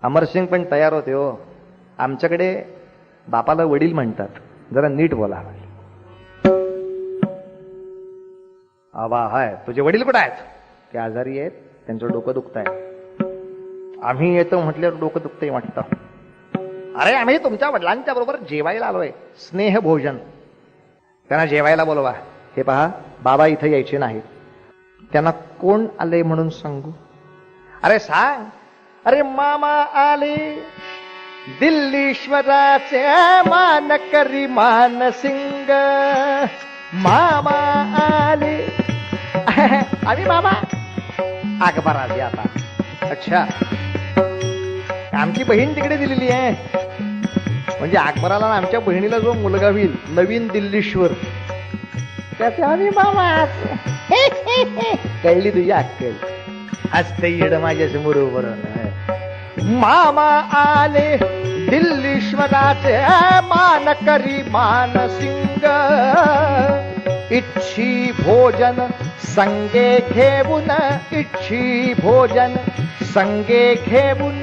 अमरसिंग पण तयार होते हो. आमच्याकडे बापाला वडील म्हणतात, जरा नीट बोला. आबा हाय, तुझे वडील कुठे आहेत? ते आजारी आहेत, त्यांचं डोकं दुखत आहे. आम्ही येतो म्हटल्यावर डोकं दुखतंय वाटतं. अरे आम्ही तुमच्या वडिलांच्या बरोबर जेवायला आलोय, स्नेह भोजन. त्यांना जेवायला बोलवा. हे पहा, बाबा इथे यायचे नाहीत. त्यांना कोण आले म्हणून सांगू? अरे सांग. अरे मामा आले दिल्लीश्वराचे मानकरी मानसिंग. मामा आले. आम्ही मामा अकबर आले आता. अच्छा, आमची बहीण तिकडे दिलेली आहे, म्हणजे अकबराला आमच्या बहिणीला जो मुलगा होईल नवीन दिल्लीश्वर, त्याचे आम्ही मामा. कळली तुझी अक्कल? हसते येड माझ्या समोर बरोबर. मामा आले दिल्लीश्वराचे मानकरी मानसिंग. इच्छी भोजन संगे घेऊन, इच्छी भोजन संगे घेऊन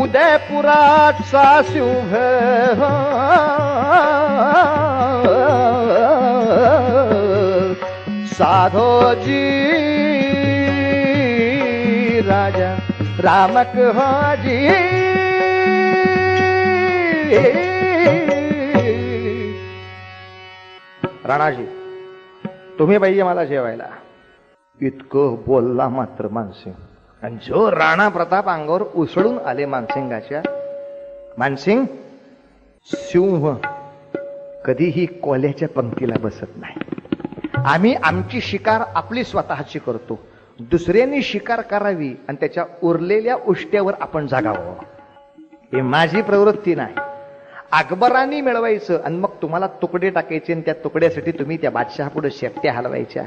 उदयपुराचा सिंह. साधोजी राजा रामक हाजी. राणाजी, तुम्ही पाहिजे मला जेवायला. इतकं बोलला मात्र मानसिंग, आणि जो राणा प्रताप अंगावर उसळून आले मानसिंगाच्या. मानसिंग, सिंह कधीही कोल्याच्या पंक्तीला बसत नाही. आम्ही आमची शिकार आपली स्वतःची करतो, दुसऱ्यांनी शिकार करावी आणि त्याच्या उरलेल्या उष्ट्यावर आपण जागावं, हे माझी प्रवृत्ती नाही. अकबरांनी मिळवायचं आणि मग तुम्हाला तुकडे टाकायचे, आणि त्या तुकड्यासाठी तुम्ही त्या बादशहापुढे शेपट्या हलवायच्या.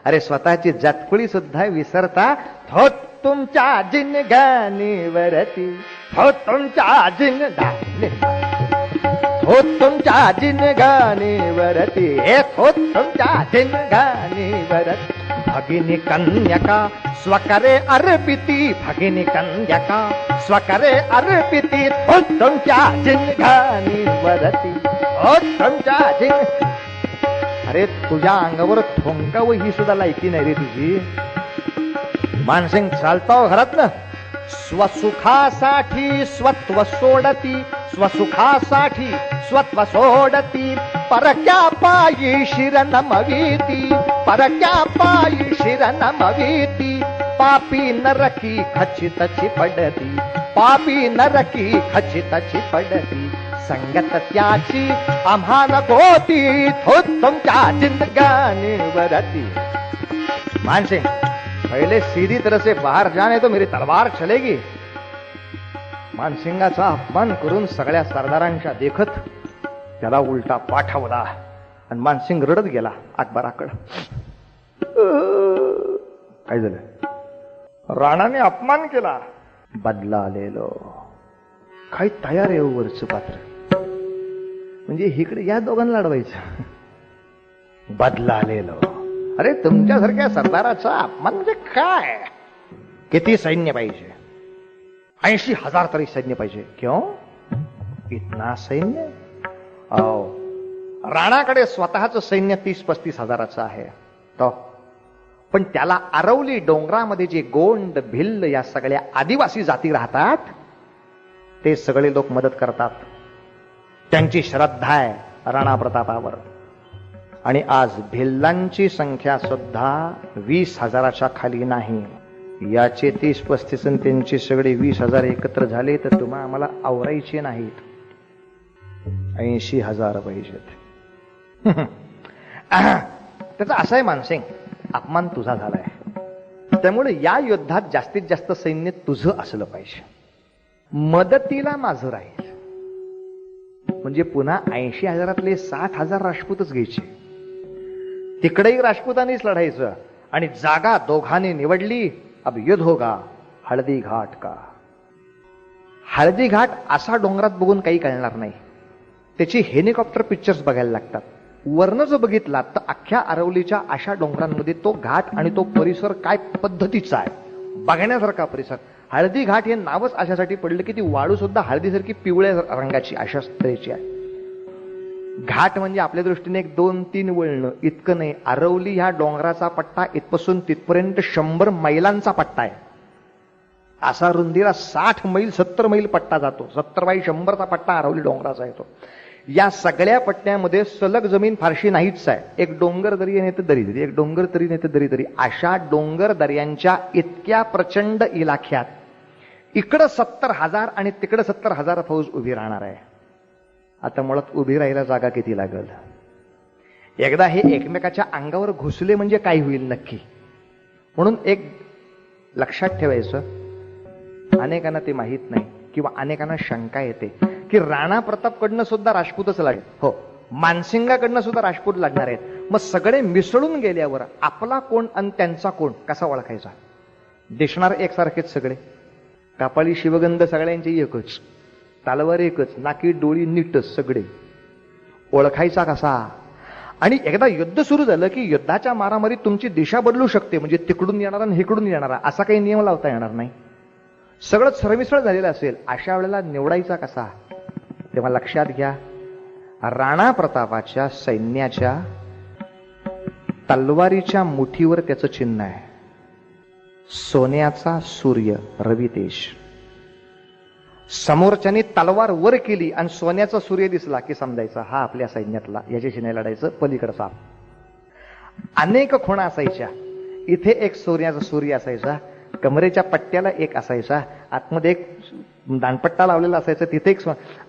अरे स्वतःची जातकुळी सुद्धा विसरता. थो तुमच्या जिनगानीवरती, थो तुमच्या जिनगानी, थो तुमच्या जिनगानीवरती, हे थो तुमच्या जिनगानीवरती. भगिनी कन्यका स्वकरे अर्पिती, भगिनी कन्यका स्वकरे अर्पिती. थो तुमच्या जिनगानीवरती, थो तुमच्या जिन. अरे तुझ्या अंगावर थोंकावं ही सुद्धा लायकी नाही रे तुझी. मानसिंग, चालतो घरात ना. स्वसुखासाठी स्वत्व सोडती, स्वसुखासाठी स्वत्व सोडती. परक्या पायी शिर नमविती, परक्या पायी शिर नमविती. पापी नरकी खचितची पडती, पापी नरकी खचितची पडती. संगत त्याची आम्हा नकोती, थो तुमच्या जिंदगानीवरती. मानसिंग, पहले सीधी तरह से बाहर जाने तो मेरी तलवार चलेगी. मानसिंगाचा अपमान करून सगळ्या सरदारांच्या देखत त्याला उलटा पाठवला, आणि मानसिंग रडत गेला अकबराकडं. काय झालं? राणाने अपमान केला. बदला आलेलो. काही तयार आहे वरचं पात्र, म्हणजे इकडे या दोघांना लढवायचं. बदला आलेलो. अरे तुमच्यासारख्या सरदाराचा अपमान म्हणजे काय? किती सैन्य पाहिजे? 80,000 तरी सैन्य पाहिजे. क्यों इतना सैन्य? राणाकडे स्वतःच सैन्य 30-35 हजाराचं आहे. तो पण त्याला अरवली डोंगरामध्ये जे गोंड, भिल्ल या सगळ्या आदिवासी जाती राहतात, ते सगळे लोक मदत करतात. त्यांची श्रद्धा आहे राणा प्रतापावर. आणि आज भिल्लांची संख्या सुद्धा 20,000च्या खाली नाही. याचे 30-35 आणि त्यांचे सगळे 20,000 एकत्र झाले तर तुम्हा आम्हाला आवरायचे नाहीत. 80,000 पाहिजेत. त्याचा असा आहे मानसिंग, अपमान तुझा झालाय, त्यामुळे या युद्धात जास्तीत जास्त सैन्य तुझं असलं पाहिजे. मदतीला माझं राहील, म्हणजे पुन्हा 80,000तले 60,000 राजपूतच घ्यायचे. तिकडेही राजपूतांनीच लढायचं, आणि जागा दोघांनी निवडली. अब युद्ध होगा हळदी घाट का. हळदी घाट असा डोंगरात बघून काही कळणार नाही, त्याची हेलिकॉप्टर पिक्चर्स बघायला लागतात. वर्ण जो बघितला तर अख्ख्या अरवलीच्या अशा डोंगरांमध्ये तो घाट आणि तो परिसर काय पद्धतीचा आहे, बघण्यासारखा परिसर. हळदी घाट हे नावच अशासाठी पडलं की ती वाळू सुद्धा हळदीसारखी पिवळ्या रंगाची अशा तऱ्हेची आहे. घाट म्हणजे आपल्या दृष्टीने 1-2-3 वळणं इतकं नाही. आरवली ह्या डोंगराचा पट्टा इथपासून तिथपर्यंत 100 मैलांचा पट्टा आहे. असा रुंदीला 60 मैल 70 मैल पट्टा जातो. 70x100चा पट्टा आरवली डोंगराचा येतो. या सगळ्या पट्ट्यामध्ये सलग जमीन फारशी नाहीच आहे. एक डोंगर दरी नाही तर दरी दरी, एक डोंगर तरी नाही तर दरी दरी, अशा डोंगर दर्यांच्या इतक्या प्रचंड इलाख्यात इकडं 70,000 आणि तिकडं 70,000 फौज उभी राहणार आहे. आता मुळात उभी राहायला जागा किती लागल? एकदा हे एकमेकाच्या अंगावर घुसले म्हणजे काय होईल नक्की. म्हणून एक लक्षात ठेवायचं, अनेकांना ते माहीत नाही किंवा अनेकांना शंका येते की राणा प्रतापकडनं सुद्धा राजपूतच लागेल. हो, मानसिंगाकडनं सुद्धा राजपूत लागणार आहेत. मग सगळे मिसळून गेल्यावर आपला कोण आणि त्यांचा कोण कसा ओळखायचा? दिसणार एकसारखेच सगळे, कापाळी शिवगंध सगळ्यांची एकच, तलवार एकच, नाकी डोळी नीटच सगळे. ओळखायचा कसा? आणि एकदा युद्ध सुरू झालं की युद्धाच्या मारामारीत तुमची दिशा बदलू शकते. म्हणजे तिकडून येणारा आणि इकडून येणारा असा काही नियम लावता येणार नाही. सगळं सरमिसळ झालेलं असेल. अशा वेळेला निवडायचा कसा? तेव्हा लक्षात घ्या, राणा प्रतापाच्या सैन्याच्या तलवारीच्या मुठीवर त्याचं चिन्ह आहे, सोन्याचा सूर्य रवितेज. समोरच्यानी तलवार वर केली आणि सोन्याचा सूर्य दिसला की समजायचा हा आपल्या सैन्यातला, याच्याशी नाही लढायचं, पलीकडचा. अनेक खुणा असायच्या. इथे एक सोन्याचा सूर्य असायचा, कमरेच्या पट्ट्याला एक असायचा, आतमध्ये एक दानपट्टा लावलेला असायचा, तिथे एक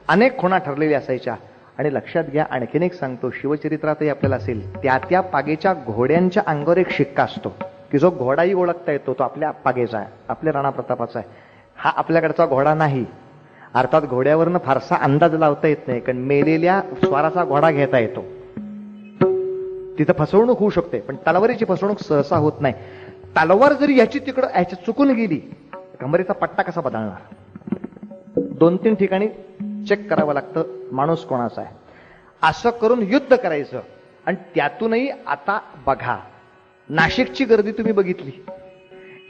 अनेक खुणा ठरलेल्या असायच्या. आणि लक्षात घ्या, आणखीन एक सांगतो, शिवचरित्रातही आपल्याला असेल, त्या त्या पागेच्या घोड्यांच्या अंगावर एक शिक्का असतो की जो घोडाही ओळखता येतो, तो आपल्या पागेचा आहे, आपल्या राणा प्रतापाचा आहे. हा आपल्याकडचा घोडा नाही. अर्थात घोड्यावरनं फारसा अंदाज लावता येत नाही, कारण मेलेल्या स्वाराचा घोडा घेता येतो, तिथं फसवणूक होऊ शकते, पण तलवारीची फसवणूक सहसा होत नाही. तलवार जरी याची तिकडं याच्या चुकून गेली, कमरेचा पट्टा कसा बदलणार? 2-3 ठिकाणी चेक करावं लागतं माणूस कोणाचा आहे. असं करून युद्ध करायचं. आणि त्यातूनही आता बघा, नाशिकची गर्दी तुम्ही बघितली.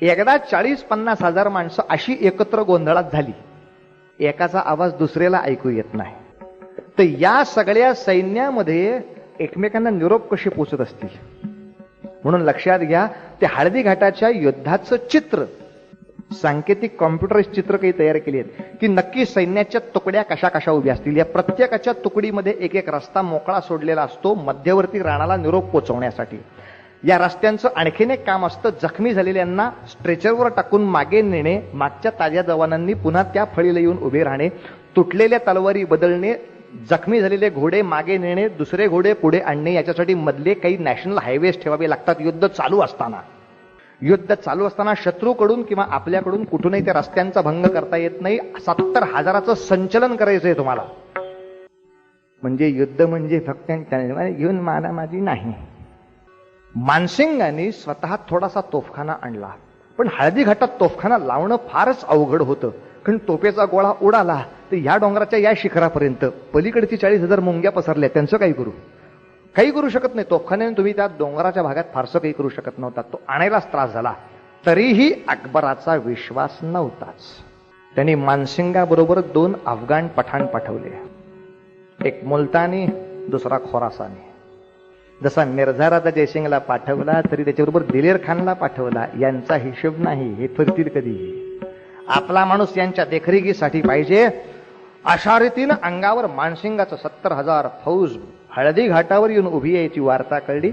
एकदा 40-50 हजार माणसं अशी एकत्र गोंधळात झाली, एकाचा आवाज दुसऱ्याला ऐकू येत नाही. तर या सगळ्या सैन्यामध्ये एकमेकांना निरोप कसे पोचत असतील? म्हणून लक्षात घ्या, ते हळदी घाटाच्या युद्धाचं चित्र, सांकेतिक कॉम्प्युटराइज चित्र काही तयार केली आहेत की नक्की सैन्याच्या तुकड्या कशा कशा उभ्या असतील. या प्रत्येकाच्या तुकडीमध्ये एक एक रस्ता मोकळा सोडलेला असतो मध्यवर्ती राणाला निरोप पोचवण्यासाठी. या रस्त्यांचं आणखीन एक काम असतं, जखमी झालेल्यांना स्ट्रेचरवर टाकून मागे नेणे, मागच्या ताज्या जवानांनी पुन्हा त्या फळीला येऊन उभे राहणे, तुटलेल्या तलवारी बदलणे, जखमी झालेले घोडे मागे नेणे, दुसरे घोडे पुढे आणणे. याच्यासाठी मधले काही नॅशनल हायवेज ठेवावे लागतात. युद्ध चालू असताना शत्रूकडून किंवा आपल्याकडून कुठूनही त्या रस्त्यांचा भंग करता येत नाही. 70,000चं संचलन करायचंय तुम्हाला. म्हणजे युद्ध म्हणजे फक्त घेऊन मारामारी नाही. मानसिंगांनी स्वतः थोडासा तोफखाना आणला, पण हळदी घाटात तोफखाना लावणं फारच अवघड होतं, कारण तोफेचा गोळा उडाला तर ह्या डोंगराच्या या शिखरापर्यंत पलीकडची 40,000 मुंग्या पसरल्या, त्यांचं काही करू शकत नाही. तोफखान्याने तुम्ही त्या डोंगराच्या भागात फारसं काही करू शकत नव्हता. तो आणायलाच त्रास झाला. तरीही अकबराचा विश्वास नव्हताच. त्यांनी मानसिंगाबरोबर 2 अफगाण पठाण पाठवले, एक मुलतानी, दुसरा खोरासानी. जसा मिर्झा राजा जयसिंगला पाठवला तरी त्याच्याबरोबर दिलेर खानला पाठवला. यांचा हिशोब नाही, हे फिरतील कधी. आपला माणूस यांच्या देखरेखीसाठी पाहिजे. अशा रीतीनं अंगावर मानसिंगाचं 70,000 फौज हळदी घाटावर येऊन उभी यायची वार्ता कळली.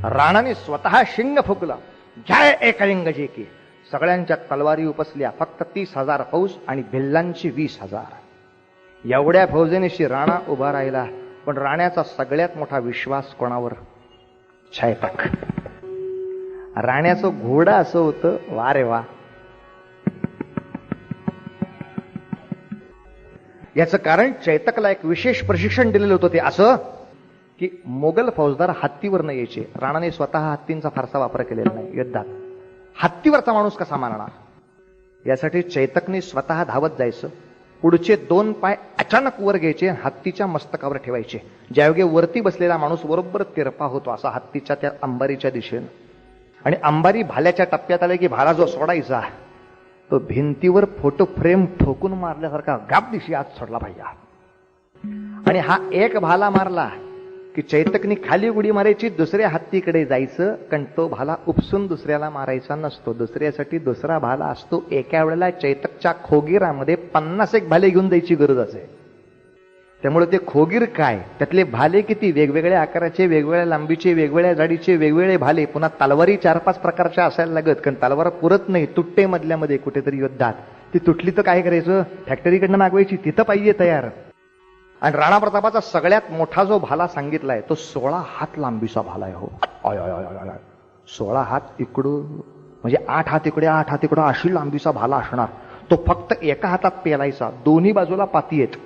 राणाने स्वतः शिंग फुकला, जय एकलिंगजी की. सगळ्यांच्या तलवारी उपसल्या. फक्त 30,000 फौज आणि भिल्लांची 20,000. एवढ्या फौजेनिशी राणा उभा राहिला. पण राण्याचा सगळ्यात मोठा विश्वास कोणावर? चैतक. राण्याचं घोडं असं होतं, वा रे वा. याचं कारण चैतकला एक विशेष प्रशिक्षण दिलेलं होतं. ते असं की मोगल फौजदार हत्तीवर न यायचे. राणाने स्वतः हत्तींचा फारसा वापर केलेला नाही युद्धात. हत्तीवरचा माणूस कसा मारणार? यासाठी चैतकने स्वतः धावत जायचं. पुढचे 2 पाय अचानक वर घ्यायचे, हत्तीच्या मस्तकावर ठेवायचे. ज्यायोगे वरती बसलेला माणूस बरोबर तिरपा होतो असा हत्तीच्या त्या अंबारीच्या दिशेनं. आणि अंबारी भाल्याच्या टप्प्यात आले की भाला जो सोडायचा तो भिंतीवर फोटो फ्रेम ठोकून मारल्यासारखा गाप दिशी आत सोडला पाहिजे. आणि हा एक भाला मारला की चैतकनी खाली उडी मारायची, दुसऱ्या हत्तीकडे जायचं, कारण तो भाला उपसून दुसऱ्याला मारायचा नसतो. दुसऱ्यासाठी दुसरा भाला असतो. एका वेळेला चैतकच्या खोगीरामध्ये 50 भाले घेऊन जायची गरज असे. त्यामुळे ते खोगीर काय, त्यातले भाले किती, वेगवेगळ्या आकाराचे, वेगवेगळ्या लांबीचे, वेगवेगळ्या जाडीचे वेगवेगळे भाले. पुन्हा तलवारी 4-5 प्रकारच्या असायला लागत, कारण तलवार पुरत नाही. तुटते मधल्यामध्ये कुठेतरी युद्धात. ती तुटली तर काय करायचं, फॅक्टरीकडनं मागवायची, तिथं पाहिजे तयार. आणि राणा प्रतापाचा सगळ्यात मोठा जो भाला सांगितलाय तो 16 हात लांबीचा भाला आहे. हो, 16 हात इकडं, म्हणजे 8 हात इकडे 8 हात इकडं अशी लांबीचा भाला असणार. तो फक्त एका हातात पेलायचा, दोन्ही बाजूला पाती आहेत.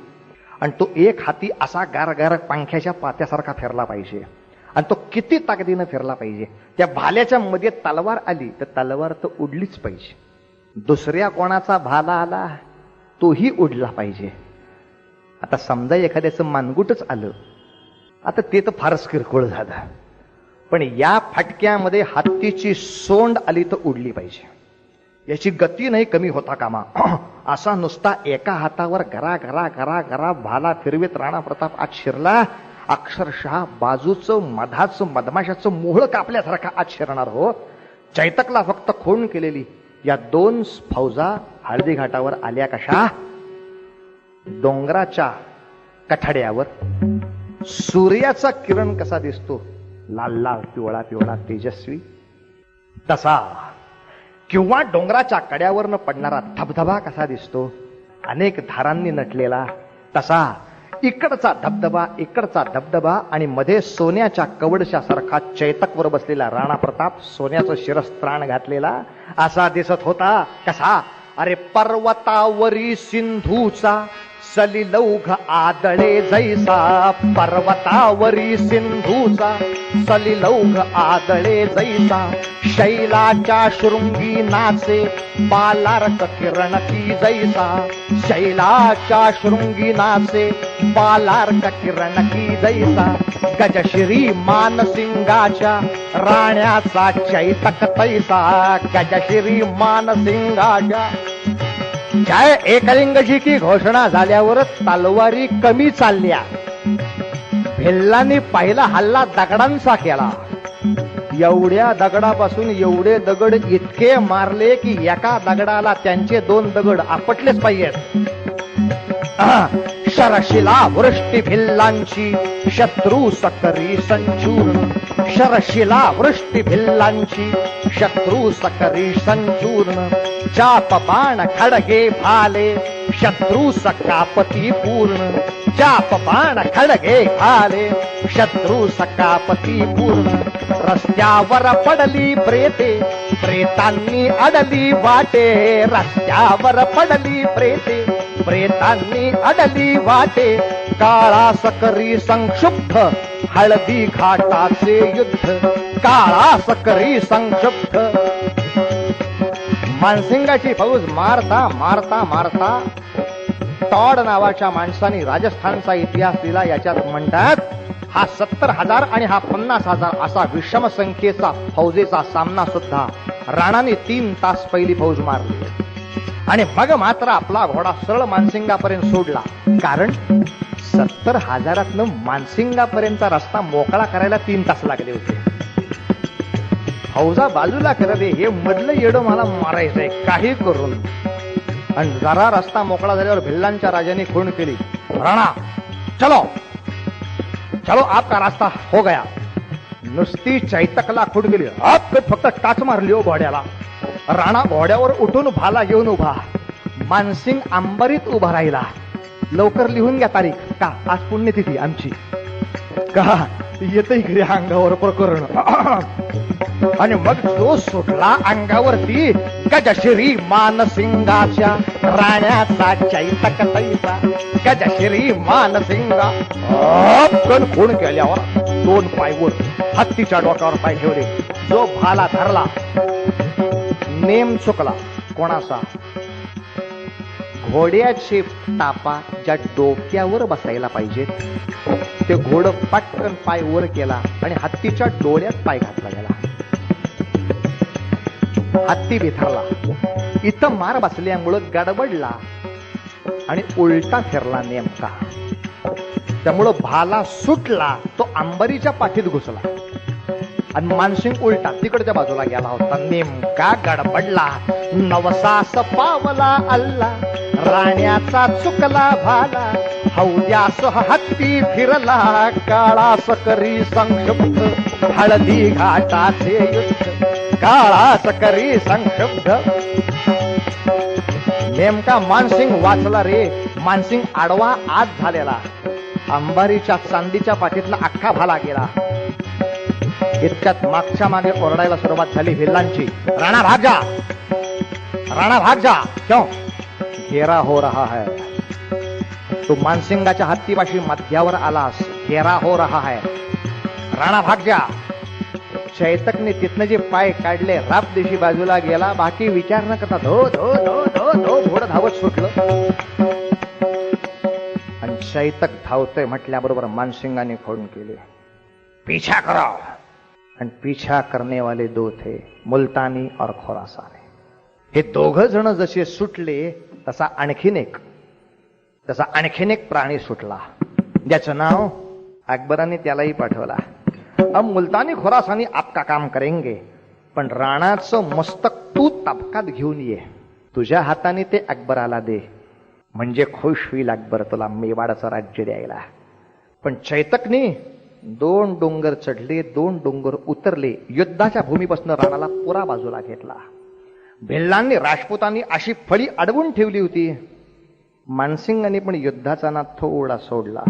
आणि तो एक हाती असा गारगार पंख्याच्या पात्यासारखा फिरला पाहिजे. आणि तो किती ताकदीनं फिरला पाहिजे. त्या भाल्याच्या मध्ये तलवार आली तर तलवार तर उडलीच पाहिजे. दुसऱ्या कोणाचा भाला आला तोही उडला पाहिजे. आता समजा एखाद्याचं मानगुटच आलं, आता ते तर फारच किरकोळ झालं, पण या फटक्यामध्ये हत्तीची सोंड आली तर उडली पाहिजे. याची गती नाही कमी होता कामा. असा नुसता एका हातावर घरा घरा घरा घरा भाला फिरवीत राणा प्रताप आत शिरला. अक्षरशः बाजूचं मधाचं मधमाशाचं मोहळ कापल्यासारखा आत शिरणार. हो, चैतकला फक्त खूण केलेली या 2 फौजा हळदी घाटावर आल्या कशा, डोंगराच्या कठाड्यावर सूर्याचा किरण कसा दिसतो, लाल लाल पिवळा पिवळा तेजस्वी, तसा, किंवा डोंगराच्या कड्यावरनं पडणारा धबधबा कसा दिसतो, अनेक धारांनी नटलेला, तसा इकडचा धबधबा इकडचा धबधबा. आणि मध्ये सोन्याच्या कवडशा सारखा चैतकवर बसलेला राणा प्रताप, सोन्याचं शिरस्त्राण घातलेला असा दिसत होता. कसा, अरे पर्वतावरी सिंधूचा सलिलौघ आदळे जैसा, पर्वतावरी सिंधूचा सलिलौघ आदळे जैसा, शैलाच्या शृंगी नाचे बालार्क किरण की जैसा, शैलाच्या शृंगी नाचे बालार्क किरण की जैसा, गजश्री मानसिंगाच्या राण्याचा चैतक तैसा, गजश्री मानसिंगाच्या. जय एकलिंगजी की घोषणा झाल्यावर तलवारी कमी चालल्या. भिल्लांनी पहिला हल्ला दगडांचा केला. एवढ्या दगडापासून एवढे दगड इतके मारले की एका दगडाला त्यांचे 2 दगड आपटलेच पाहिजेत. शरशिला वृष्टी भिल्लांची शत्रू सकरी संचूर्ण, शरशिला वृष्टी भिल्लांची शत्रू सकरी संचूर्ण, चाप बाण खडगे भाले शत्रू सकापती पूर्ण, चाप बाण खडगे भाले शत्रू सकापती पूर्ण. रस्त्यावर पडली प्रेते प्रेतांनी अडली वाटे, रस्त्यावर पडली प्रेते प्रेतांनी अडली वाटे, काळा सकरी संक्षुब्ध हळदी घाटाचे युद्ध, काळा सकरी संक्षुब्ध. मानसिंगाची फौज मारता मारता मारता टॉड नावाच्या माणसाने राजस्थानचा इतिहास दिला. याच्यात म्हणतात हा 70,000 आणि हा 50,000 असा विषम संख्येचा फौजेचा सामना सुद्धा राणाने 3 तास पहिली फौज मारली. आणि मग मात्र आपला घोडा सरळ मानसिंगापर्यंत सोडला. कारण 70,000 मानसिंगापर्यंतचा रस्ता मोकळा करायला 3 तास लागले होते. फौजा बाजूला करत हे मधलं येडं मला मारायचंय काही करून. आणि जरा रस्ता मोकळा झाल्यावर भिल्लांच्या राजाने खूण केली. राणा चलो चलो आपका रास्ता हो गया. नुसती चैतकला खूण केली. फक्त टाच मारली हो घोड्याला. राणा घोड्यावर उठून भाला घेऊन उभा. मानसिंग अंबारीत उभा राहिला. लवकर लिहून घ्या तारीख, का आज पुण्यतिथी आमची, का येत इकडे अंगावर प्रकरण. आणि मग तो सुटला अंगावरती गजश्री मानसिंगाच्या राण्याचा चैतक तैसा, गजश्री मानसिंगा. खूण केल्यावर 2 पायवर हत्तीच्या डोक्यावर पाय ठेवले. जो भाला धरला नेम चुकला. कोणाचा? घोड्याचे टापा ज्या डोक्यावर बसायला पाहिजे ते घोडं पटकन पाय वर केला आणि हत्तीच्या डोळ्यात पाय घातला गेला. हत्ती बिथरला. इथं मार बसल्यामुळं गडबडला आणि उलटा फिरला नेमका. त्यामुळं भाला सुटला, तो अंबरीच्या पाठीत घुसला आणि मानसिंग उलटा तिकडच्या बाजूला गेला होता. नेमका गडबडला, नवसास पावला अल्ला, राण्याचा चुकला भाला, हौद्यासह हत्ती फिरला, काळास करी संक्षुब्ध, हळदी घाटाचे युद्ध, काळास करी संक्षुब्ध. नेमका मानसिंग वाचला रे. मानसिंग आडवा आत झालेला, अंबारीच्या चांदीच्या पाठीतला अख्खा भाला गेला. इतक्यात मागच्या मागे ओरडायला सुरुवात झाली भिल्लांची, राणा भाग जा, राणा भाग जा, क्यों घेरा हो रहा है. तू मानसिंगाच्या हत्तीपाशी मध्यावर आलास, घेरा हो रहा है, राणा भाग जा. चैतकने तिथनं जे पाय काढले, राप दिवशी बाजूला गेला, बाकी विचार न करता धो धो धो धो धो घोडं धावत सुटलं. आणि चैतक धावतोय म्हटल्याबरोबर मानसिंगाने फोन केले, पीछा करो. आणि पीछा करने वाले दो थे, मुलतानी और खोरासानी. हे दोघ जण जसे सुटले तसा आणखीन एक प्राणी सुटला, ज्याचं नाव अकबराने त्यालाही पाठवला. अब मुलतानी खोरासानी आपका काम करेंगे, पण राणाचं मस्तक तू ताब्यात घेऊन ये, तुझ्या हाताने ते अकबराला दे, म्हणजे खुश होईल अकबर तुला मेवाडाचं राज्य द्यायला. पण चैतकने 2 डोंगर चढले, 2 डोंगर उतरले, युद्धाच्या भूमीपासून राणाला पुरा बाजूला घेतला. भिल्लांनी राजपुतांनी अशी फळी अडवून ठेवली होती. मानसिंगाने पण युद्धाचा ना थोडा सोडला,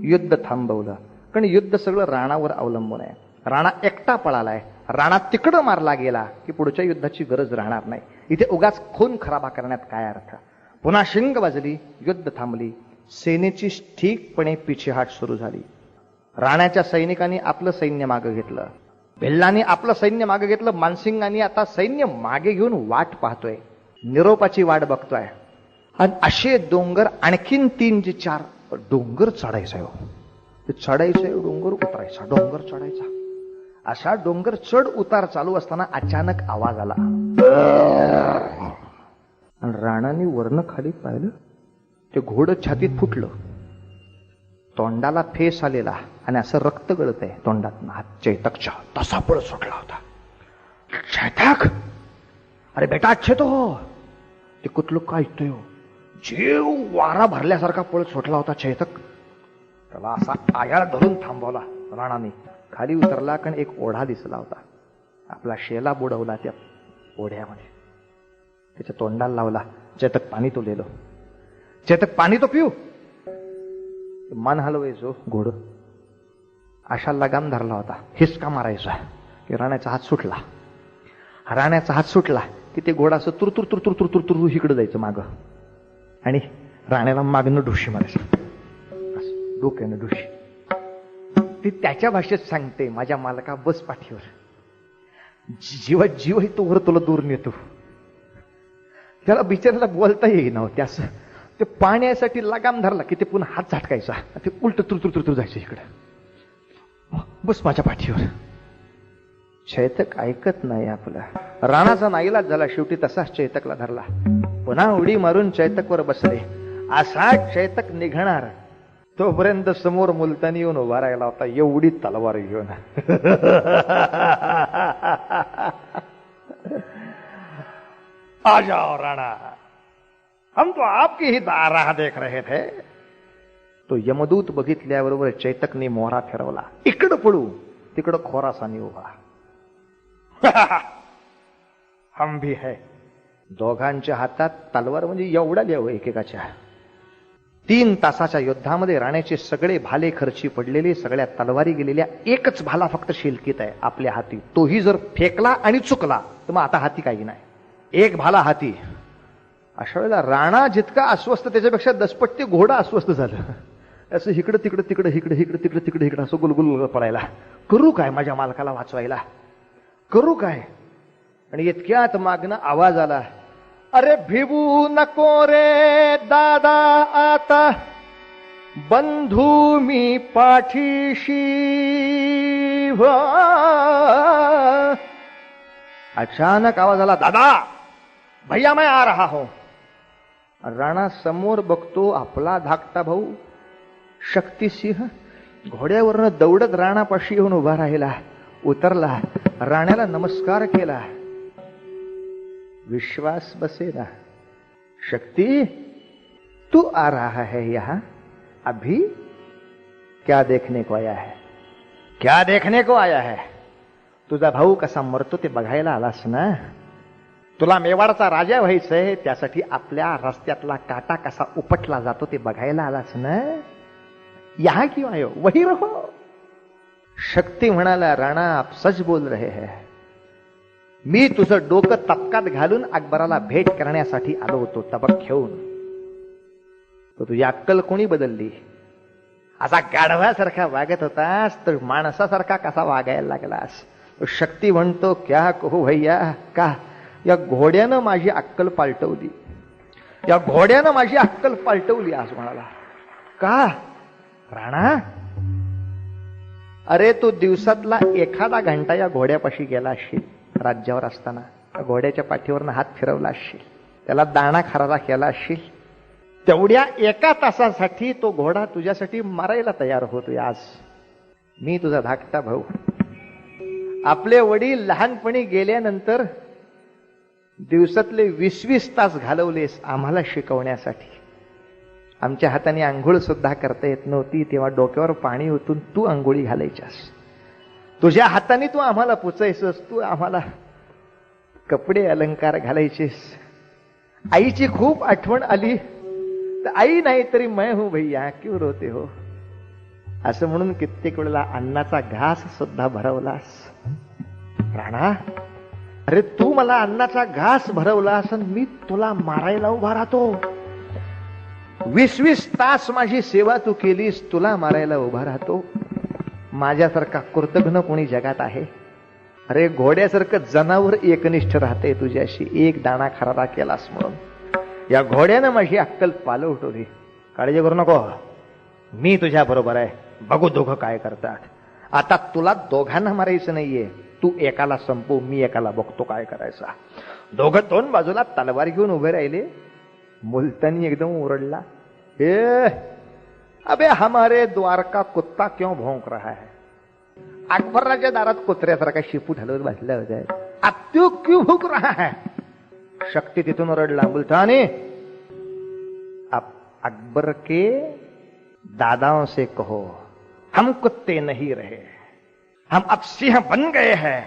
युद्ध थांबवलं. कारण युद्ध सगळं राणावर अवलंबून आहे. राणा एकटा पळालाय, राणा तिकडं मारला गेला की पुढच्या युद्धाची गरज राहणार नाही. इथे उगाच खून खराबा करण्यात काय अर्थ. पुन्हा शिंग वाजली, युद्ध थांबली, सेनेची ठीकपणे पिछेहाट सुरू झाली. राण्याच्या सैनिकांनी आपलं सैन्य मागे घेतलं, भिल्लांनी आपलं सैन्य मागे घेतलं. मानसिंगांनी आता सैन्य मागे घेऊन वाट पाहतोय, निरोपाची वाट बघतोय. आणि असे डोंगर आणखीन 3-4 डोंगर चढायचा हो. चढायचं डोंगर उतरायचा, डोंगर चढायचा, असा डोंगर चढ उतार चालू असताना अचानक आवाज आला. आणि राणाने वरनं खाली पाहिलं, ते घोडं छातीत फुटलं, तोंडाला फेस आलेला आणि असं रक्त गळत आहे तोंडातनं. हात चैतकच्या तसा पळ सुटला होता. चैतक, अरे बेटा अच्छे तो हो. ते कुठलं काय ऐकतोय हो. जीव वारा भरल्यासारखा पळ सुटला होता चैतक. त्याला असा आयाळ धरून थांबवला राणाने. खाली उतरला, कारण एक ओढा दिसला होता. आपला शेला बुडवला त्या ओढ्यामध्ये, त्याच्या तोंडाला लावला. चैतक पाणी तो लेलो, चैतक पाणी तो पिऊ. मन हलवायचो घोड, अशा लगाम धरला होता, हिसका मारायचा की राण्याचा हात सुटला. राण्याचा हात सुटला की ते घोडा असं तुरतुर तुरतुर तुरतुर तुर इकडे जायचं मागं, आणि राण्याला मागणं ढुशी मारायचं, डोक्यानं ढुशी. ती त्याच्या भाषेत सांगते, माझ्या मालका बस पाठीवर, जीवा जीव आहे तोवर तुला दूर नेतो. त्याला बिचारायला बोलता येईना हो. त्यास ते पाण्यासाठी लगाम धरला की ते पुन्हा हात झटकायचा, ते उलट तुरतुर तुरतुर जायचं इकडं, बस माझ्या पाठीवर. चैतक ऐकत नाही आपला. राणाचा नाईलाज झाला, शेवटी तसाच चैतकला धरला. पुन्हा उडी मारून चैतकवर बसले. असा चैतक निघणार तोपर्यंत समोर मुलतानी येऊन उभा राहिला होता, एवढी तलवार घेऊन. आ जाओ राणा, हम तो आपकी ही राह देख रहे थे. तो यमदूत बघितल्याबरोबर चैतकने मोहरा फिरवला. इकडं पळू, तिकडं खोरासानी उभा. हम भी है. दोघांच्या हातात तलवार, म्हणजे एवढा देव एकेकाच्या. 3 तासाच्या युद्धामध्ये राण्याचे सगळे भाले खर्ची पडलेले, सगळ्या तलवारी गेलेल्या. एकच भाला फक्त शिलकीत आहे आपल्या हाती. तोही जर फेकला आणि चुकला तर मग आता हाती काही नाही. एक भाला हाती. अशा वेळेला राणा जितका अस्वस्थ त्याच्यापेक्षा 10 पट घोडा अस्वस्थ झालं. असं इकडं तिकडं तिकडं इकडं इकडं तिकडं तिकडं इकडं असं गुलगुल पडायला. करू काय माझ्या मालकाला वाचवायला, करू काय. आणि इतक्यात मागणं आवाज आला, अरे भिवू नको रे दादा, आता बंधू मी पाठीशी. अचानक आवाज आला, दादा भैया मैं आ रहा हूं. राणा समोर बघतो आपला धाकटा भाऊ शक्तिसिंह घोड्यावरनं दौडत राणापाशी येऊन उभा राहिला. उतरला, राण्याला नमस्कार केला. विश्वास बसेना. शक्ति, तू आ रहा है यहां अभी? क्या देखने को आया है? क्या देखने को आया है? तुझा भाऊ कसा मरतो ते बघायला आलास ना? तुला मेवाडचा राजा व्हायचंय, त्यासाठी आपल्या रस्त्यातला काटा कसा उपटला जातो ते बघायला आलास ना? यहां क्यों आयो? वही रहो. शक्ती म्हणाला, राणा आप सच बोल रहे हैं. मी तुझं डोकं तपकात घालून अकबराला भेट करण्यासाठी आलो होतो तबक घेऊन. तो तुझी अक्कल कोणी बदलली? असा गाढवासारखा वागत होतास तर माणसासारखा कसा वागायला लागलास? शक्ती म्हणतो, क्या कहू भैया, का या घोड्यानं माझी अक्कल पालटवली. या घोड्यानं माझी अक्कल पालटवली आज म्हणाला. का राणा? अरे तू दिवसातला एखादा घंटा या घोड्यापाशी गेला असशील. राज्यावर असताना घोड्याच्या पाठीवरनं हात फिरवला असशील, त्याला दाणा खरारा केला असशील. तेवढ्या एका तासासाठी तो घोडा तुझ्यासाठी मारायला तयार होतोय आज. मी तुझा धाकटा भाऊ. आपले वडील लहानपणी गेल्यानंतर दिवसातले 20-20 तास घालवलेस आम्हाला शिकवण्यासाठी. आमच्या हाताने आंघोळ सुद्धा करता येत नव्हती, तेव्हा डोक्यावर पाणी ओतून तू आंघोळी घालायच्यास. तुझ्या हाताने तू आम्हाला पुचायचंस, तू आम्हाला कपडे अलंकार घालायचेस. आईची खूप आठवण आली तर आई नाही तरी मैं हूं भैया क्यों रोते हो, असं म्हणून कित्येक वेळेला अन्नाचा घास सुद्धा भरवलास. राणा, अरे तू मला अन्नाचा घास भरवलास आणि मी तुला मारायला उभा राहतो. 20-20 तास माझी सेवा तू केलीस, तुला मारायला उभा राहतो. माझ्यासारखा कृतघ्न कोणी जगात आहे? अरे घोड्यासारखं जनावर एकनिष्ठ राहते तुझ्याशी, एक दाणा खरारा केलास म्हणून. या घोड्यानं माझी अक्कल पालवटवली. काळजी करू नको, मी तुझ्या बरोबर आहे. बघू दोघं काय करतात. आता तुला दोघांना मारायचं नाहीये, तू एकाला संपव, मी एकाला बघतो काय करायचा. दोघं दोन बाजूला तलवार घेऊन उभे राहिले. मुलतानी एकदम ओरडला, ए अबे हमारे द्वार का कुत्ता क्यों भौंक रहा है? अकबराच्या दारात कुत्र्यासारखा शिपूट हलवत बसला होता. अब तू क्यों भूक रहा है? शक्ती तिथून ओरडला, मुलतानी अब अकबर के दादाओं से कहो हम कुत्ते नहीं रहे, हम अब सिंह बन गए हैं.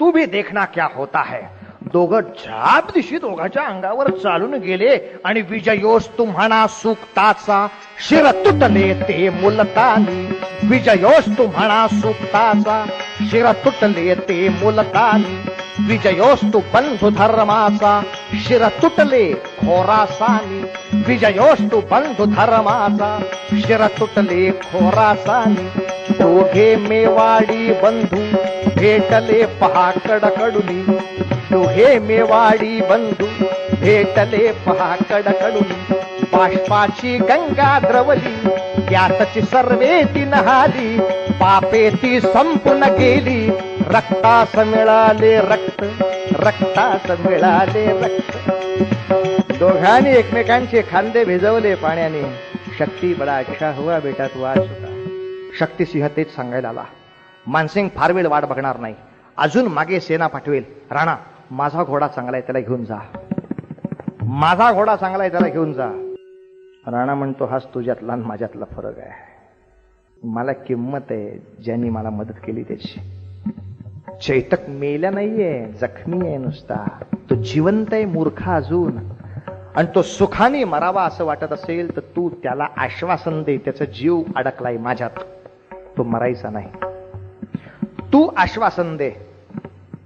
तू भी देखना क्या होता है. दोघं झाप दिशी दोघांच्या अंगावर चालून गेले आणि विजयोस तुम्हाना सुक्ताचा शिर तुटले ते मुलतानी. विजयोस तुम्हाना सुक्ताचा शिर तुटले ते मुलतानी. विजयोस तू बंधु धर्माचा शिर तुटले खोरासानी. विजयोस तू बंधु धर्माचा शिर तुटले खोरासानी. दोघे मेवाडी बंधू भेटले पहा कडकडुनी. दोघे मेवाडी बंधू भेटले पहा कडकडुनी. बाष्पाची गंगा द्रवली, त्यातची सर्वे ती नहाली. पापे ती संपून गेली, रक्तास मिळाले रक्त, रक्तास मिळाले रक्त. दोघांनी एकमेकांचे खांदे भिजवले पाण्याने. शक्ती बडा अच्छा हुआ बेटा तू आज होता. शक्तिसिंह तेच सांगायला आला. मानसिंग फार वेळ वाट बघणार नाही, अजून मागे सेना पाठवेल. राणा, माझा घोडा चांगलाय, त्याला घेऊन जा. माझा घोडा चांगलाय, त्याला घेऊन जा. राणा म्हणतो, हाच तुझ्यातला आणि माझ्यातला फरक आहे. मला किंमत आहे ज्यांनी मला मदत केली त्याची. चैतक मेला नाहीये, जखमी आहे नुसता. तो जिवंत आहे, मूर्खा अजून. आणि तो सुखाने मरावा असं वाटत असेल तर तू त्याला आश्वासन दे, त्याचा जीव अडकलाय माझ्यात, तो मरायचा नाही. तू आश्वासन दे,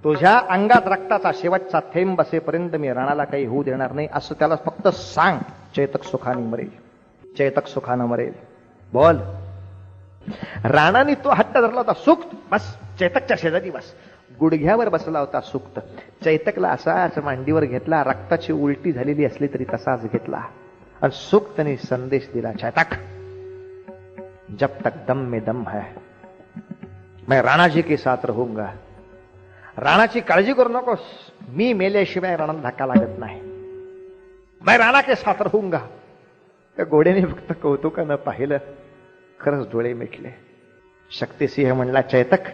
तुझ्या अंगात रक्ताचा शेवटचा थेंब बसेपर्यंत मी राणाला काही होऊ देणार नाही, असं त्याला फक्त सांग. चैतक सुखाने मरेल, चैतक सुखानं मरेल. बोल. राणाने तो हट्ट धरला होता. सुक्त बस, चैतकच्या शेजारी बस. गुडघ्यावर बसला होता सुक्त. चैतकला असाच मांडीवर घेतला, रक्ताची उलटी झालेली असली तरी तसाच घेतला आणि सुक्तने संदेश दिला, चैतक जब तक दम में दम है मैं राणाजी के साथ रहूंगा. राणाची काळजी करू नकोस, मी मेल्याशिवाय राणाला धक्का लागत नाही. मैं राणा के साथ रहूंगा. त्या घोड्याने फक्त कौतुकानं पाहिलं, खरंच डोळे मिटले. शक्तिसिंह म्हणला, चैतक,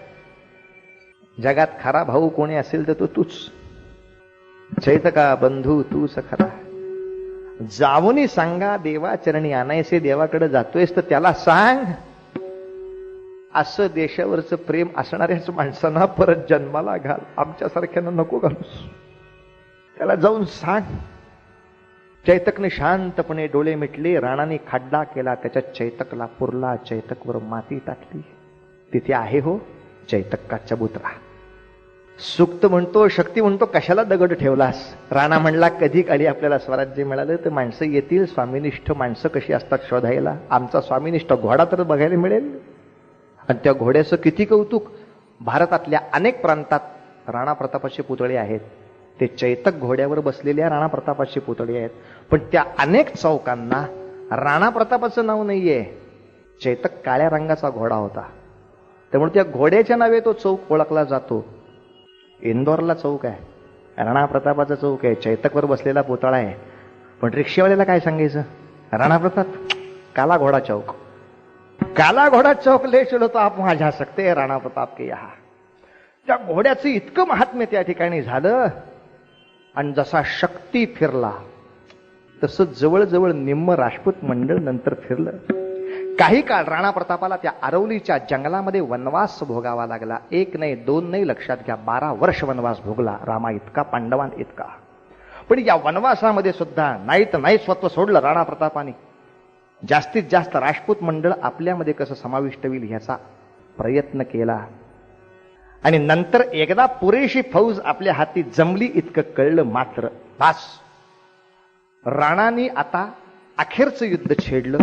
जगात खरा भाऊ कोणी असेल तर तो तूच. चैतका बंधू तूच खरा. जाऊनी सांगा देवाचरणी आणायचे, देवाकडे जातोयस तर त्याला सांग, असं देशावरचं प्रेम असणाऱ्याच माणसांना परत जन्माला घाल, आमच्यासारख्यांना नको घालूस. त्याला जाऊन सांग. चैतकने शांतपणे डोळे मिटले. राणाने खड्डा केला, त्याच्यात चैतकला पुरला. चैतकवर माती टाकली. तिथे आहे हो चैतक का चबुतरा. सुक्त म्हणतो, शक्ती म्हणतो, कशाला दगड ठेवलास? राणा म्हणला, कधी काळी आपल्याला स्वराज्य मिळालं तर माणसं येतील, स्वामिनिष्ठ माणसं कशी असतात शोधायला. आमचा स्वामिनिष्ठ घोडा तर बघायला मिळेल. आणि त्या घोड्याचं किती कौतुक. भारतातल्या अनेक प्रांतात राणा प्रतापाचे पुतळे आहेत. ते चैतक घोड्यावर बसलेल्या राणा प्रतापाचे पुतळे आहेत. पण त्या अनेक चौकांना राणा प्रतापाचं नाव नाहीये. चैतक काळ्या रंगाचा घोडा होता, त्यामुळे त्या घोड्याच्या नावे तो चौक ओळखला जातो. इंदोरला चौक आहे, राणा प्रतापाचा चौक आहे, चैतकवर बसलेला पुतळा आहे. पण रिक्षावाल्याला काय सांगायचं? राणा प्रताप, काला घोडा चौक. काला घोडा चौक ले चलो तो आप वहां जा सकते हैं, राणा प्रताप के यहां. त्या घोड्याचं इतकं महात्म्य त्या ठिकाणी झालं. आणि जसा शक्ती फिरला तसं जवळजवळ निम्म राजपूत मंडळ नंतर फिरलं. काही काळ राणा प्रतापाला त्या आरवलीच्या जंगलामध्ये वनवास भोगावा लागला. 1 नाही 2 नाही, लक्षात घ्या, 12 वर्ष वनवास भोगला रामा इतका, पांडवान इतका. पण या वनवासामध्ये सुद्धा नाही तर नाही स्वत्व सोडलं राणा प्रतापाने. जास्तीत जास्त राजपूत मंडळ आपल्यामध्ये कसं समाविष्ट होईल ह्याचा प्रयत्न केला. आणि नंतर एकदा पुरेशी फौज आपल्या हाती जमली इतकं कळलं. मात्र बास, राणाने आता अखेरचं युद्ध छेडलं.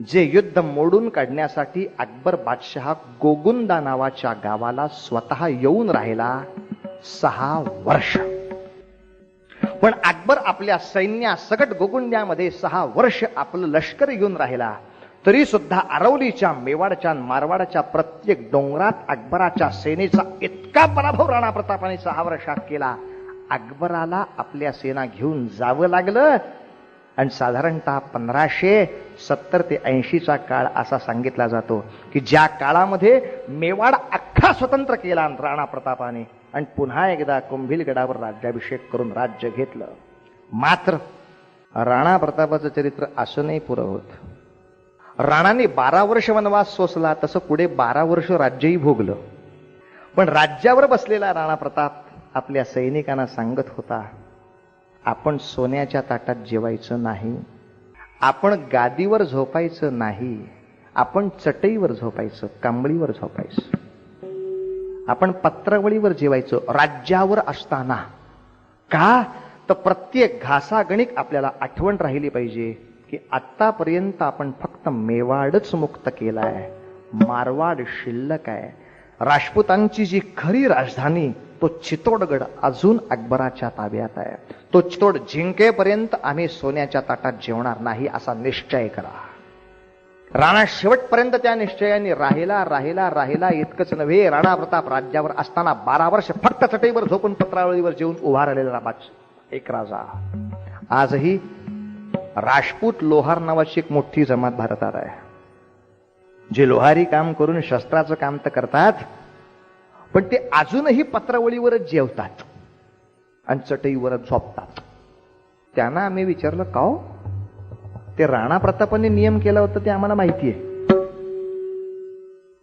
जे युद्ध मोडून काढण्यासाठी अकबर बादशहा गोगुंदा नावाच्या गावाला स्वतः येऊन राहिला 6 वर्ष. पण अकबर आपल्या सैन्यासकट गोगुंद्यामध्ये 6 वर्ष आपलं लष्कर घेऊन राहिला. तरी सुद्धा अरवलीच्या, मेवाडच्या, मारवाडच्या प्रत्येक डोंगरात अकबराच्या सेनेचा इतका पराभव राणा प्रतापाने 6 वर्षात केला. अकबराला आपल्या सेना घेऊन जावं लागलं. आणि साधारणतः 1570 ते 80चा काळ असा सांगितला जातो की ज्या काळामध्ये मेवाड अख्खा स्वतंत्र केला राणा प्रतापाने आणि पुन्हा एकदा कुंभिलगडावर राज्याभिषेक करून राज्य घेतलं. मात्र राणा प्रतापाचं चरित्र असं नाही पुरं होत. राणाने 12 वर्ष वनवास सोसला, तसं पुढे 12 वर्ष राज्यही भोगलं. पण राज्यावर बसलेला राणा प्रताप आपल्या सैनिकांना सांगत होता, आपण सोन्याच्या ताटात जेवायचं नाही, आपण गादीवर झोपायचं नाही, आपण चटईवर झोपायचं, कांबळीवर झोपायचं, आपण पत्रावळीवर जेवायचं राज्यावर असताना. का तर प्रत्येक घासागणिक आपल्याला आठवण राहिली पाहिजे की आतापर्यंत आपण फक्त मेवाडच मुक्त केलाय, मारवाड शिल्लक आहे. राजपुतांची जी खरी राजधानी तो चितोडगड अजून अकबराच्या ताब्यात आहे. तो चितोड जिंकेपर्यंत आम्ही सोन्याच्या ताटात जेवणार नाही असा निश्चय करा. राणा शेवटपर्यंत त्या निश्चयाने राहिला. इतकंच नव्हे, राणा प्रताप राज्यावर असताना 12 वर्ष फक्त चटईवर झोपून पत्रावळीवर जेवून उभा राहिलेला एक राजा. आजही राजपूत लोहार नावाची एक मोठी जमात भारतात आहे, जे लोहारी काम करून शस्त्राचं काम तर करतात, पण ते अजूनही पत्रावळीवरच जेवतात आणि चटईवरच झोपतात. त्यांना आम्ही विचारलं, का हो? ते राणा प्रतापाने नियम केला होता ते आम्हाला माहिती आहे,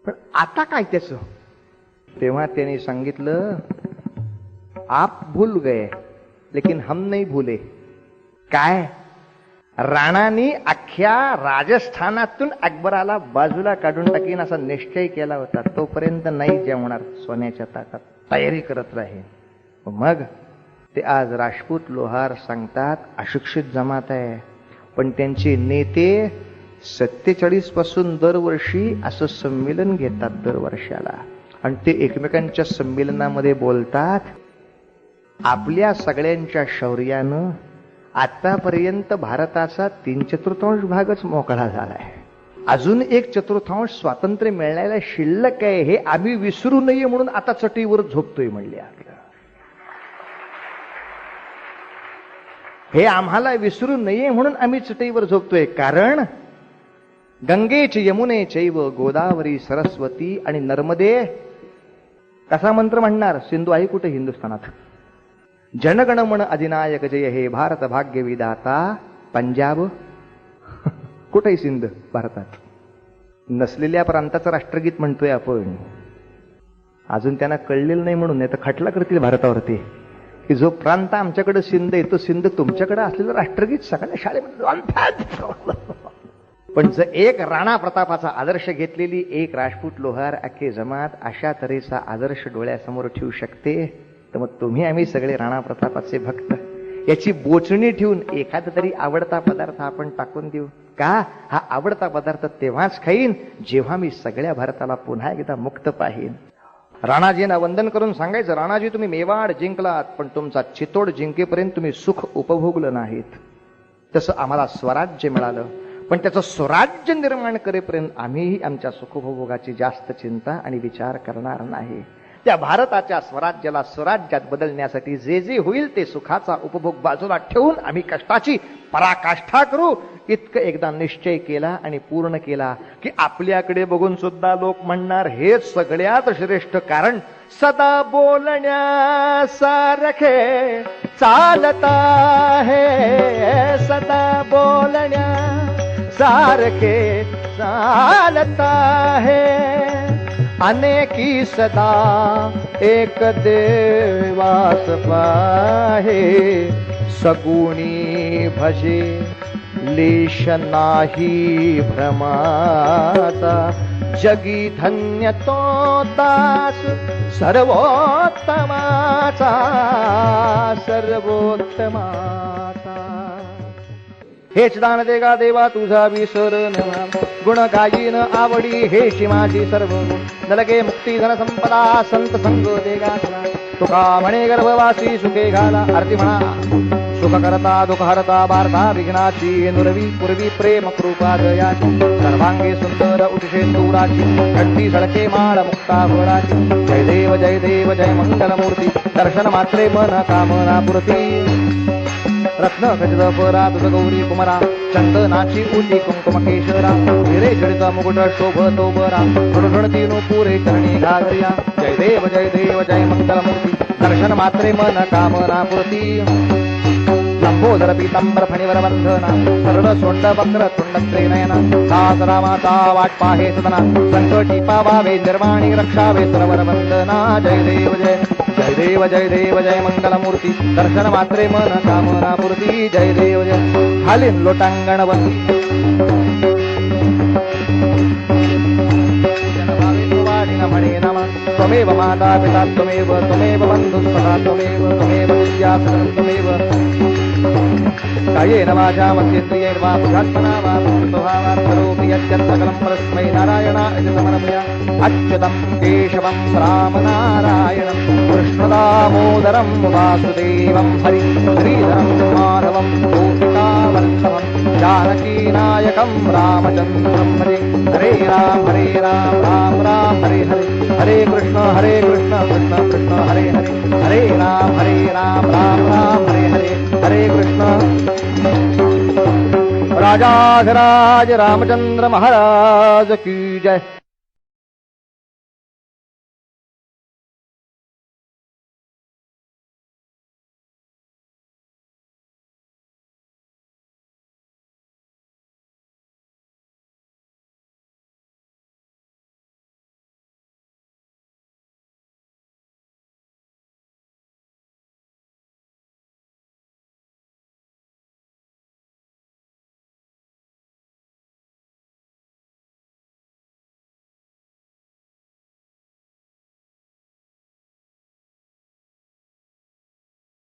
पण आता काय त्याच? तेव्हा त्यांनी सांगितलं, आप भूल गए लेकिन हम नहीं भूले. काय? राणाने अख्ख्या राजस्थानातून अकबराला बाजूला काढून टाकीन असा निश्चय केला होता. तोपर्यंत नाही जेवणार सोन्याच्या ताटात, तयारी करत राहील. मग ते आज राजपूत लोहार सांगतात अशिक्षित जमात आहे, पण त्यांचे नेते 47 पासून दरवर्षी असं संमेलन घेतात दरवर्षाला, आणि ते एकमेकांच्या संमेलनामध्ये बोलतात, आपल्या सगळ्यांच्या शौर्यानं आतापर्यंत भारताचा 3/4 भागच मोकळा झालाय, अजून 1/4 स्वातंत्र्य मिळायला शिल्लक आहे, हे आम्ही विसरू नये म्हणून आता चटईवर झोपतोय म्हणले. हे आम्हाला विसरू नये म्हणून आम्ही चटईवर झोपतोय. कारण गंगेच यमुने चैव गोदावरी सरस्वती आणि नर्मदे कसा मंत्र म्हणणार? सिंधू आहे कुठे हिंदुस्थानात? जनगणमन अधिनायक जय हे भारत भाग्य विधाता. पंजाब कुठे सिंध? भारतात. नसलेल्या प्रांताचं राष्ट्रगीत म्हणतोय आपण. अजून त्यांना कळलेलं नाही म्हणून, नाही तर खटला करतील भारतावरती की जो प्रांत आमच्याकडे सिंध आहे तो सिंध तुमच्याकडे असलेलं राष्ट्रगीत सगळ्या शाळेमध्ये. पण जर एक राणा प्रतापाचा आदर्श घेतलेली एक राजपूत लोहार अख्खे जमात अशा तऱ्हेचा आदर्श डोळ्यासमोर ठेवू शकते, तर मग तुम्ही आम्ही सगळे राणा प्रतापाचे भक्त याची बोचणी ठेवून एखादा तरी आवडता पदार्थ आपण टाकून देऊ का? हा आवडता पदार्थ तेव्हाच खाईन जेव्हा मी सगळ्या भारताला पुन्हा एकदा मुक्त पाहीन. राणाजींना वंदन करून सांगायचं, राणाजी तुम्ही मेवाड जिंकलात, पण तुमचा चितोड जिंकेपर्यंत तुम्ही सुख उपभोगलं नाहीत. तसं आम्हाला स्वराज्य मिळालं, पण त्याचं स्वराज्य निर्माण करेपर्यंत आम्हीही आमच्या सुखोपभोगाची जास्त चिंता आणि विचार करणार नाही. त्या भारताच्या स्वराज्याला स्वराज्यात बदलण्यासाठी जे जे होईल ते सुखाचा उपभोग बाजूला ठेवून आम्ही कष्टाची पराकाष्ठा करू. इतकं एकदा निश्चय केला आणि पूर्ण केला की आपल्याकडे बघून सुद्धा लोक म्हणणार हे सगळ्यात श्रेष्ठ. कारण सदा बोलण्यासारखे चालता है, सदा बोलण्यासारखे चालता है, अनेकी सदा एक देवास पाहे, सगुणी भजे लेश नाही भ्रमाचा, जगी धन्य तो दास सर्वोत्तमाचा, सर्वोत्तमाचा. हेच दान देगा देवा तुझा विसर गुण गायीन आवडी, हेची माझी सर्व नलगे मुक्ती धन संपदा, संत संग देगा तुका म्हणे गर्भवासी सुखे घाला. आरती म्हणा. सुख करता दुःख हरता वार्ता विघ्नाची, नुरवी पूर्वी प्रेम कृपा दयाची, सर्वांगी सुंदर उठशे दूराची, कंठी सडके माळ मुक्ता फळाची. जय देव जय देव जय मंगलमूर्ती, दर्शन मात्रे मन कामना पूर्ती. रत्न खचित परा तुझ गौरी कुमारा, चंदनाची उटी कुंकुम केशरा, हिरे जडित मुकुट शोभतो बरा, ऋणती नो पुरे चरणी घागरिया. जय देव जय मंगलमूर्ती, दर्शन मात्रे मन कामना पूर्ती. लंबोदर पीतांबर फणिवर बंधना, सरळ सोंड वक्र तुंड नयना, दास रामाचा वाट पाहे सदना, संकटी पावावे निर्वाणी रक्षावे सरवर वंदना. जय देव जय मंगलमूर्ती, दर्शन मात्रे मन कामना पूर्ती. जय देव जय. खालीन लोटांगण बंदी म्हणे नमा, त्वमेव माता पिता त्वमेव, त्वमेव बंधु सखा त्वमेव, त्वमेव विद्या सकलं त्वमेव. कायेन वाचा मध्येन्द्रियैर्वा बुद्ध्यात्मना वा प्रकृतोभावात् करोमि यद्यत् सकलं परस्मै नारायणाय समर्पया. अच्युतं केशवं रामनारायणं कृष्णदामोदरं वासुदेवं हरि श्रीधरं माधवं गोपिकावल्लभं जानकीनायकं रामचन्द्रं भजे. हरे राम राम राम हरे हरे, हरे कृष्ण कृष्ण कृष्ण हरे हरे, हरे राम राम राम हरे हरे, हरे कृष्ण. राजाधिराज रामचंद्र महाराज की जय.